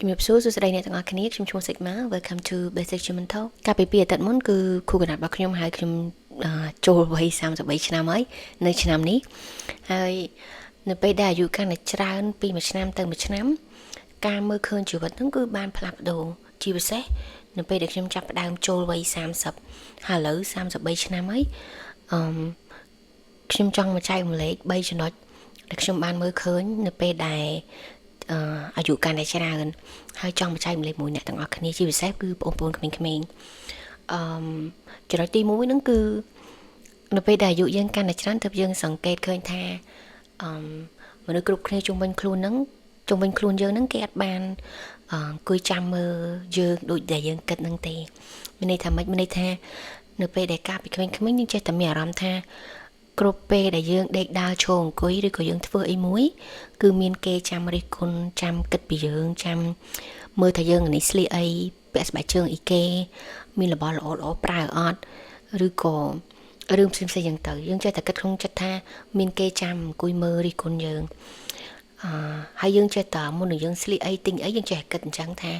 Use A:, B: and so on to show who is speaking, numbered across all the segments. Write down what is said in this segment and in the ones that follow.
A: ជំរាបសួរសួស្តីអ្នកទាំងអស់គ្នាខ្ញុំឈ្មោះ Sigma Welcome to Basic Human Talk កាលពី2អាទិត្យមុនគឺគូកណាត់របស់ខ្ញុំហើយខ្ញុំចូលវ័យ33ឆ្នាំហើយនៅឆ្នាំនេះហើយនៅពេលដែលអាយុកាន់តែច្រើនពីមួយឆ្នាំទៅមួយឆ្នាំការមើលឃើញជីវិតហ្នឹងគឺបានផ្លាស់ប្ដូរជាពិសេសនៅពេលដែលខ្ញុំចាប់ផ្ដើមចូលវ័យ30ហើយឥឡូវ33ឆ្នាំហើយខ្ញុំចង់មកចែកម្លែក3ចំណុចដែលខ្ញុំបានមើលឃើញនៅពេលដែលអាយុកាន់តែច្រើនហើយចង់បញ្ចែកម្លែកមួយអ្នកទាំងអស់គ្នាជាពិសេសគឺបងប្អូនក្មេងៗចំណុចទី1ហ្នឹងគឺនៅពេលដែលអាយុយើងកាន់តែច្រើនទើបយើងសង្កេតឃើញថាមនុស្សគ្រប់គ្នាជុំវិញខ្លួនហ្នឹងជុំវិញខ្លួនយើងហ្នឹងគេអត់បានអង្គុយចាំមើលយើងដូចដែលយើងគិតហ្នឹងទេមានន័យថាម៉េចមានន័យថានៅពេលដែលកាលពីក្មេងៗយើងចេះតែមានអារម្មណ៍ថាគ្រប់ពេលដែលយើងដេកដើរឈរអង្គុយឬក៏យើងធ្វើអីមួយគឺមានគេចាំរិះគន់ចាំគិតពីយើងចាំមើលថាយើងនេះស្លៀកអីពាក់ស្បែកជើងអីគេមានរបស់ល្អល្អប្រើអត់ឬក៏រឿងផ្សេងៗយ៉ាងទៅយើងចេះតែគិតក្នុងចិត្តថាមានគេចាំអង្គុយមើលរិះគន់យើងហើយយើងចេះតែមុននឹងយើងស្លៀកអីទិញអីយើងចេះគិតអញ្ចឹងថា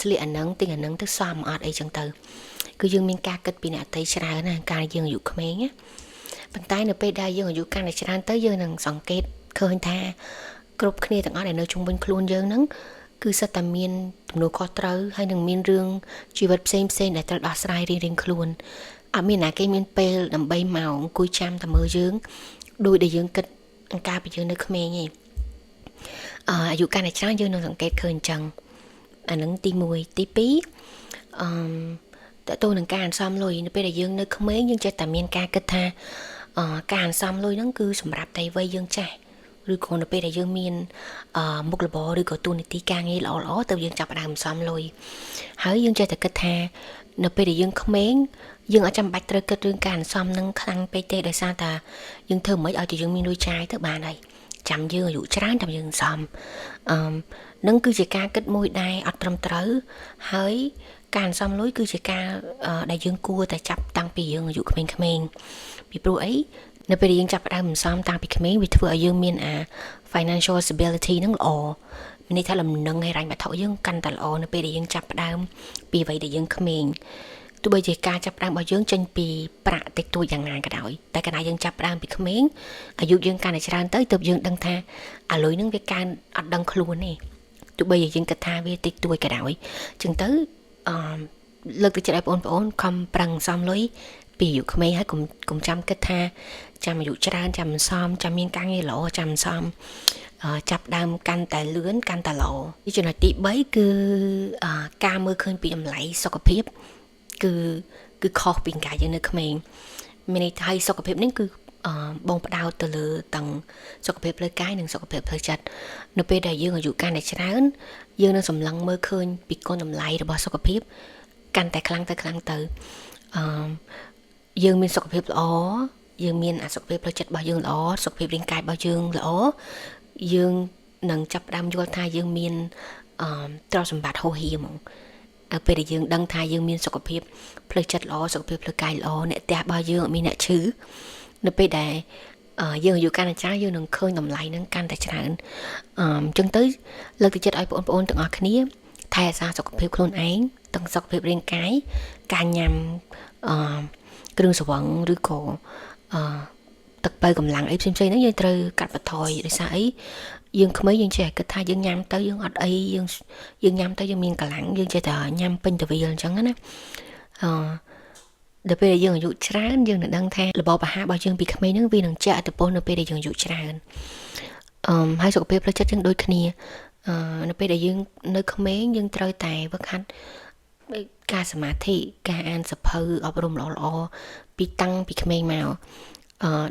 A: ស្លៀកអាហ្នឹងទិញអាហ្នឹងទៅសមអត់អីចឹងទៅគឺយើងមានការគិតពីអ្នកអតីតច្រើនណាកាលយើងអាយុក្មេងណាប៉ុន្តែនៅពេលដែលយើងអាយុកាន់តែច្រើនទៅយើងនឹងសង្កេតឃើញថាគ្រប់គ្នាទាំងអស់ដែលនៅជុំវិញខ្លួនយើងហ្នឹងគឺសិតតែមានទំនួលខុសត្រូវហើយនឹងមានរឿងជីវិតផ្សេងដែលត្រូវដោះស្រាយរៀងៗខ្លួនអត់មានណាគេមានពេលដើម្បីមកអង្គុយចាំតែមើលយើងដោយដែលយើងគិតអង្ការពីយើងនៅក្មេងឯងអាយុកាន់តែច្រើនយើងនឹងសង្កេតឃើញអញ្ចឹងអានឹងទី1ទី2តើតើនឹងការអន្សំលុយនៅពេលដែលយើងនៅក្មេងយើងចេះតែមានការគិតថាការអន្សំលុយហ្នឹងគឺសម្រាប់តែវ័យយើងចាស់ឬក៏នៅពេលដែលយើងមានមុខរបរឬក៏ទូនីតិការងារល្អៗទៅយើងចាប់ផ្ដើមអន្សំលុយហើយយើងចេះតែគិតថានៅពេលដែលយើងក្មេងយើងអត់ចាំបាច់ត្រូវគិតរឿងការអន្សំនឹងខ្លាំងពេកទេដោយសារតែយើងធ្វើមិនឲ្យតែយើងមានលុយចាយទៅបានហើយចាំយើងអាយុច្រើនចាំយើងអន្សំនឹងគឺជាការគិតមួយដែលអត់ត្រឹមត្រូវហើយការអន្សំលុយគឺជាការដែលយើងគួរតែចាប់តាំងពីយើងអាយុក្មេងៗពីព្រោះអីនៅពេលយើងចាប់ផ្ដើមអន្សំតាំងពីក្មេងវាធ្វើឲ្យយើងមានfinancial stability ហ្នឹងល្អមានន័យថាលំនឹងហិរញ្ញវត្ថុយើងកាន់តែល្អនៅពេលដែលយើងចាប់ផ្ដើមពីវ័យដែលយើងក្មេងទោះបីជាការចាប់ផ្ដើមរបស់យើងចេញពីប្រាក់តិចតួចយ៉ាងណាក៏ដោយតែកាលណាយើងចាប់ផ្ដើមពីក្មេងអាយុយើងកាន់តែច្រើនទៅទើបយើងដឹងថាអាលុយហ្នឹងវាកើនអត់ដឹងខ្លួនទេទោះបីជាយើងគិតថាវាតិចតួចក៏ដោយអញ្ចឹងទៅលើកទឹកចិត្តឲ្យបងប្អូនខំប្រឹងអន្សំលុយពីអាយុក្មេងហើយកុំចាំគិតថាចាំអាយុច្រើនចាំអន្សំចាំមានការងារល្អចាំអន្សំចាប់ដើមកាន់តែលឿនកាន់តែល្អចំណុចទី3គឺការមើលឃើញពីតម្លៃសុខភាពគឺខុសពីការយើងនៅក្មេងមានន័យថាសុខភាពនេះគឺបងផ្ដោតទៅលើទាំងសុខភាពផ្លូវកាយនិងសុខភាពផ្លូវចិត្តនៅពេលដែលយើងអាយុកាន់តែច្រើនយើងនឹងសម្លឹងមើលឃើញពីគុណតម្លៃរបស់សុខភាពកាន់តែខ្លាំងទៅយើងមានសុខភាពល្អយើងមានសុខភាពផ្លូវចិត្តរបស់យើងល្អសុខភាពរាងកាយរបស់យើងល្អយើងនឹងចាប់ផ្ដើមយល់ថាយើងមានទ្រព្យសម្បត្តិហូរហៀហ្មងពេលដែលយើងដឹងថាយើងមានសុខភាពផ្លូវចិត្តល្អសុខភាពផ្លូវកាយល្អអ្នកផ្ទះរបស់យើងអត់មានអ្នកឈឺនៅពេលដែលយើងអាយុកាន់តែច្រើនយើងនឹងឃើញតម្លៃហ្នឹងកាន់តែច្រើនអញ្ចឹងទៅលើកទឹកចិត្តឲ្យបងប្អូនទាំងអស់គ្នាថែរក្សាសុខភាពខ្លួនឯងទាំងសុខភាពរាងកាយការញ៉ាំគ្រឿងស្រវឹងឬក៏ទឹកបើកម្លាំងអីផ្សេងៗហ្នឹងយើងត្រូវកាត់បន្ថយដោយសារអីយើងក្មេងយើងចេះគិតថាយើងញ៉ាំទៅយើងអត់អីយើងញ៉ាំទៅយើងមានកម្លាំងយើងចេះតែញ៉ាំពេញទៅវាអញ្ចឹងណាដល់ពេលដែលយើងអាយុច្រើនយើងនឹងដឹងថារបបអាហាររបស់យើងពីក្មេងហ្នឹងវានឹងជះឥទ្ធិពលនៅពេលដែលយើងអាយុច្រើនហើយសុខភាពផ្លូវចិត្តយើងដូចគ្នានៅពេលដែលយើងនៅក្មេងយើងត្រូវតែវឹកហាត់ការសមាធិការអានសៀវភៅអប់រំល្អៗពីតាំងពីក្មេងមក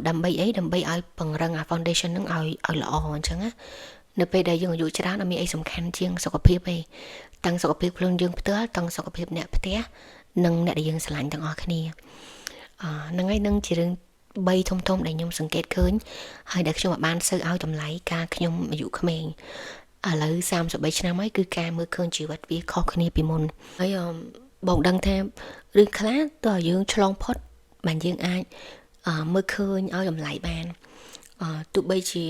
A: ដើម្បីអីដើម្បីឲ្យពង្រឹងfoundation ហ្នឹងឲ្យល្អអញ្ចឹងណានៅពេលដែលយើងអាយុច្រើនអត់មានអីសំខាន់ជាងសុខភាពទេទាំងសុខភាពខ្លួនយើងផ្ទាល់ទាំងសុខភាពអ្នកផ្ទះនិងអ្នកដែលយើងស្រឡាញ់ទាំងអស់គ្នាហ្នឹងហើយនឹងជារឿង3ធំដែលខ្ញុំសង្កេតឃើញហើយដែលខ្ញុំបានសូវឲ្យតម្លៃការខ្ញុំអាយុក្មេងឥឡូវ33ឆ្នាំហើយគឺការមើលឃើញជីវិតវាខុសគ្នាពីមុនហើយបងដឹងថារឿងខ្លះតើយើងឆ្លងផុតបានយើងអាចមើលឃើញឲ្យតម្លៃបានទោះបីជា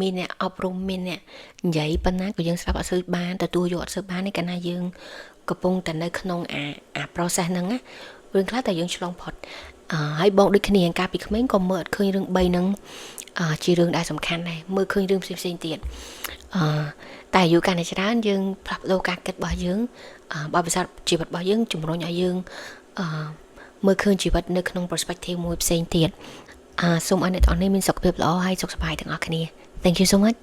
A: មានអ្នកអប់រំមានអ្នកនិយាយប៉ុណ្ណាក៏យើងស្ដាប់អត់សូវបានទទួលយកអត់សូវបានទេកាលណាយើងកំពុងតែនៅក្នុងអា process ហ្នឹងណារឿងខ្លះតែយើងឆ្លងផុតហើយបងដូចគ្នាកាលពីក្មេងក៏មើលអត់ឃើញរឿង3ហ្នឹងជារឿងដែលសំខាន់ដែរមើលឃើញរឿងផ្សេងៗទៀតតែអាយុកាន់តែច្រើនយើងផ្លាស់ប្ដូរការគិតរបស់យើងបទពិសោធន៍ជីវិតរបស់យើងជំរុញឲ្យយើងមើលឃើញជីវិតនៅក្នុង perspective មួយផ្សេងទៀតសូមឲ្យអ្នកទាំងអស់នេះមានសុខភាពល្អហើយសុខសប្បាយទាំងអស់គ្នា Thank you so much